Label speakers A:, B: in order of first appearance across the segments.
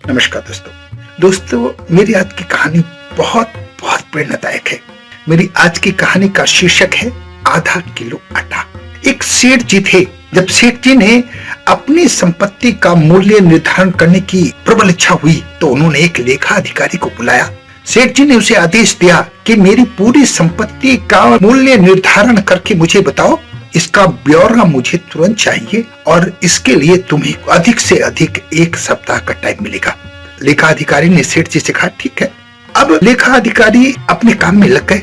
A: नमस्कार दोस्तों, मेरी आज की कहानी बहुत बहुत प्रेरणादायक है। मेरी आज की कहानी का शीर्षक है आधा किलो आटा। एक सेठ जी थे। जब सेठ जी ने अपनी संपत्ति का मूल्य निर्धारण करने की प्रबल इच्छा हुई तो उन्होंने एक लेखा अधिकारी को बुलाया। सेठ जी ने उसे आदेश दिया कि मेरी पूरी संपत्ति का मूल्य निर्धारण करके मुझे बताओ। इसका ब्यौरा मुझे तुरंत चाहिए और इसके लिए तुम्हें अधिक से अधिक 1 सप्ताह का टाइम मिलेगा। लेखा अधिकारी ने सेठ जी से कहा, ठीक है। अब लेखा अधिकारी अपने काम में लग गए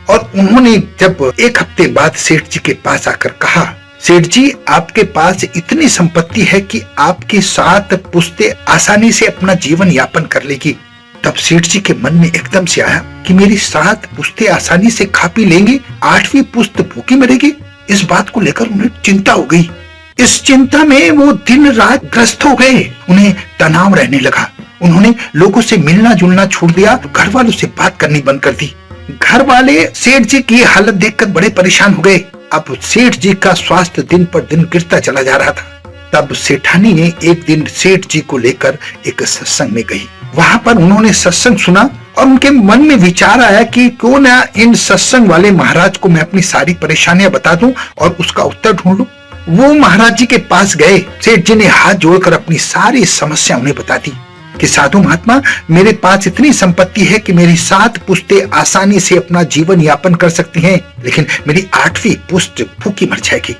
A: और उन्होंने जब 1 हफ्ते बाद सेठ जी के पास आकर कहा, सेठ जी, आपके पास इतनी संपत्ति है कि आपकी 7 पुश्तें आसानी से अपना जीवन यापन कर लेगी। तब सेठ जी के मन में एकदम से आया कि मेरी 7 पुश्तें आसानी से खा पी लेंगी, 8वीं पुश्त भूखी मरेगी। इस बात को लेकर उन्हें चिंता हो गई। इस चिंता में वो दिन रात ग्रस्त हो गए। उन्हें तनाव रहने लगा। उन्होंने लोगों से मिलना जुलना छोड़ दिया, घर वालों से बात करनी बंद कर दी। घर वाले सेठ जी की हालत देखकर बड़े परेशान हो गए। अब सेठ जी का स्वास्थ्य दिन पर दिन गिरता चला जा रहा था। तब सेठानी ने एक दिन सेठ जी को लेकर एक सत्संग में गई। वहां पर उन्होंने सत्संग सुना और उनके मन में विचार आया कि क्यों ना इन सत्संग वाले महाराज को मैं अपनी सारी परेशानियां बता दूं और उसका उत्तर ढूंढ लूं। वो महाराज जी के पास गए। सेठ जी ने हाथ जोड़कर अपनी सारी समस्या उन्हें बता दी कि साधु महात्मा, मेरे पास इतनी संपत्ति है कि मेरी 7 पुश्तें आसानी से अपना जीवन यापन कर सकती हैं, लेकिन मेरी 8वीं पुश्त भूखी मर जाएगी।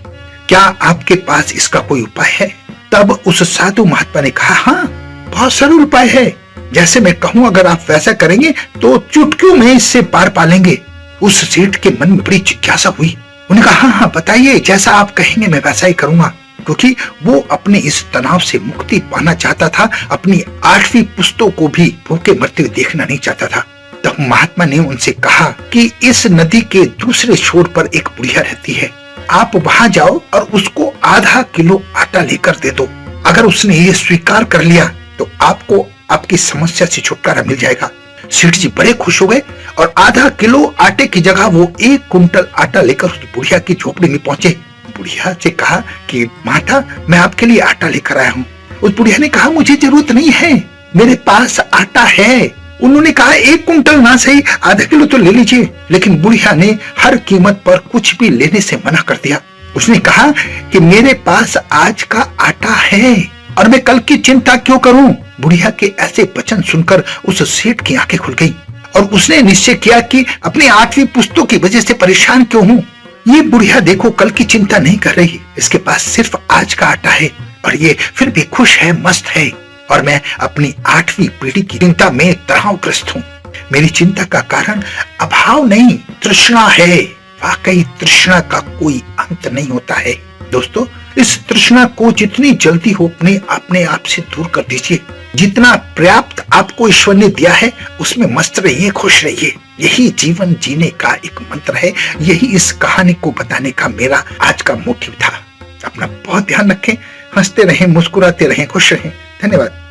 A: क्या आपके पास इसका कोई उपाय है? तब उस साधु महात्मा ने कहा, हाँ, बहुत सरल उपाय है। जैसे मैं कहूं अगर आप वैसा करेंगे तो चुटकियों में इससे पार पालेंगे। उस सेठ के मन में बड़ी जिज्ञासा हुई। उन्हें कहा, हाँ बताइए, जैसा आप कहेंगे मैं वैसा ही करूंगा, क्योंकि वो अपने इस तनाव से मुक्ति पाना चाहता था। अपनी 8वीं पुश्तों को भी भूखे मरते हुए देखना नहीं चाहता था। तब महात्मा ने उनसे कहा कि इस नदी के दूसरे छोर पर एक बुढ़िया रहती है, आप वहां जाओ और उसको आधा किलो आटा लेकर दे दो। अगर उसने ये स्वीकार कर लिया तो आपको आपकी समस्या से छुटकारा मिल जाएगा। सेठ जी बड़े खुश हो गए और आधा किलो आटे की जगह वो 1 कुंटल आटा लेकर उस बुढ़िया की झोपड़ी में पहुंचे। बुढ़िया से कहा कि माता, मैं आपके लिए आटा लेकर आया हूँ। उस बुढ़िया ने कहा, मुझे जरूरत नहीं है, मेरे पास आटा है। उन्होंने कहा, 1 कुंटल ना सही, आधा किलो तो ले लीजिए। लेकिन बुढ़िया ने हर कीमत पर कुछ भी लेने से मना कर दिया। उसने कहा कि मेरे पास आज का आटा है और मैं कल की चिंता क्यों करूं। बुढ़िया के ऐसे वचन सुनकर उस सेठ की आंखें खुल गई और उसने निश्चय किया कि अपनी 8वीं पुश्तों की वजह से परेशान क्यों हूं। ये बुढ़िया देखो कल की चिंता नहीं कर रही, इसके पास सिर्फ आज का आटा है और ये फिर भी खुश है, मस्त है, और मैं अपनी 8वीं पीढ़ी की चिंता में तनावग्रस्त हूँ। मेरी चिंता का कारण अभाव नहीं, तृष्णा है। वाकई तृष्णा का कोई अंत नहीं होता है। दोस्तों, इस तृष्णा को जितनी जल्दी हो अपने आप से दूर कर दीजिए। जितना पर्याप्त आपको ईश्वर ने दिया है उसमें मस्त रहिए, खुश रहिए। यही जीवन जीने का एक मंत्र है। यही इस कहानी को बताने का मेरा आज का मोटिव था। अपना बहुत ध्यान रखें, हंसते रहें, मुस्कुराते रहें, खुश रहें। धन्यवाद।